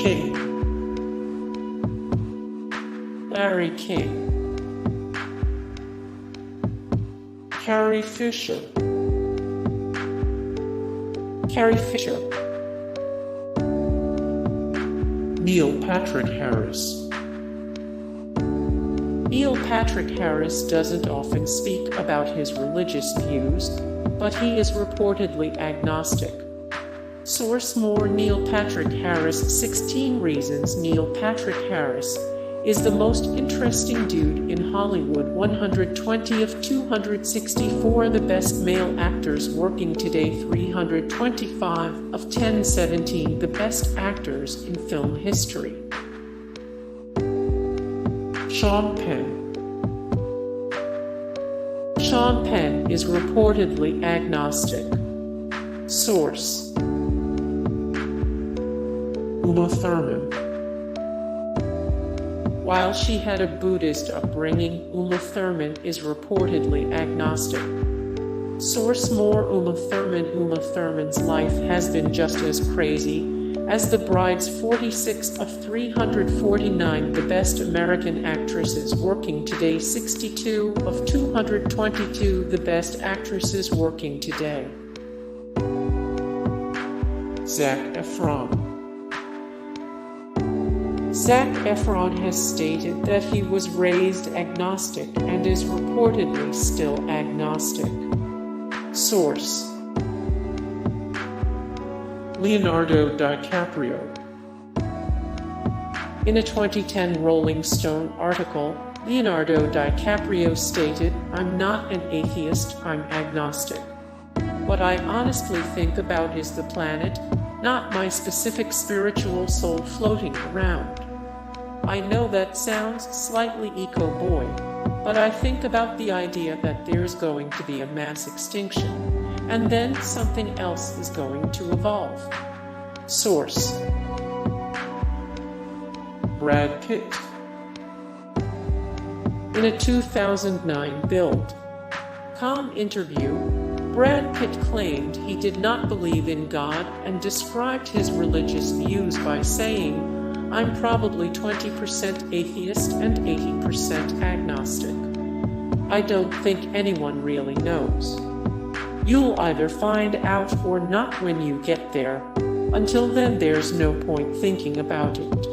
King, Larry King, Carrie Fisher, Neil Patrick Harris. Neil Patrick Harris doesn't often speak about his religious views, but he is reportedly agnostic. Source: more Neil Patrick Harris. 16 reasons Neil Patrick Harris is the most interesting dude in Hollywood. 120 of 264 the best male actors working today. 325 of 1017 the best actors in film history. Sean Penn. Sean Penn is reportedly agnostic. Source: Thurman. While she had a Buddhist upbringing, Thurman is reportedly agnostic. Source: more Thurman. Thurman's life has been just as crazy as the bride's. 46 of 349 the best American actresses working today. 62 of 222 the best actresses working today. Zac Efron. Zac Efron has stated that he was raised agnostic and is reportedly still agnostic. Source: Leonardo DiCaprio. In a 2010 Rolling Stone article, Leonardo DiCaprio stated, "I'm not an atheist, I'm agnostic. What I honestly think about is the planet, not my specific spiritual soul floating around. I know that sounds slightly eco-boy, but I think about the idea that there's going to be a mass extinction, and then something else is going to evolve." Source: Brad Pitt. In a 2009 Build.com interview, Brad Pitt claimed he did not believe in God and described his religious views by saying, "I'm probably 20% atheist and 80% agnostic. I don't think anyone really knows. You'll either find out or not when you get there. Until then, there's no point thinking about it."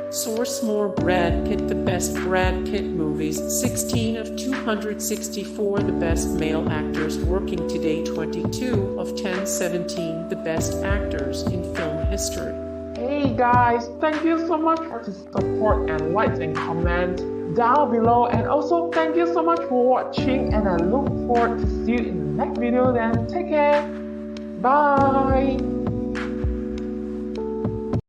Source: more Brad Pitt. The best Brad Pitt movies. 16 of 264 the best male actors working today. 22 of 1017 the best actors in film history. Hey guys, thank you so much for the support and likes and comment down below, and also thank you so much for watching, and I look forward to see you in the next video. Then take care, bye.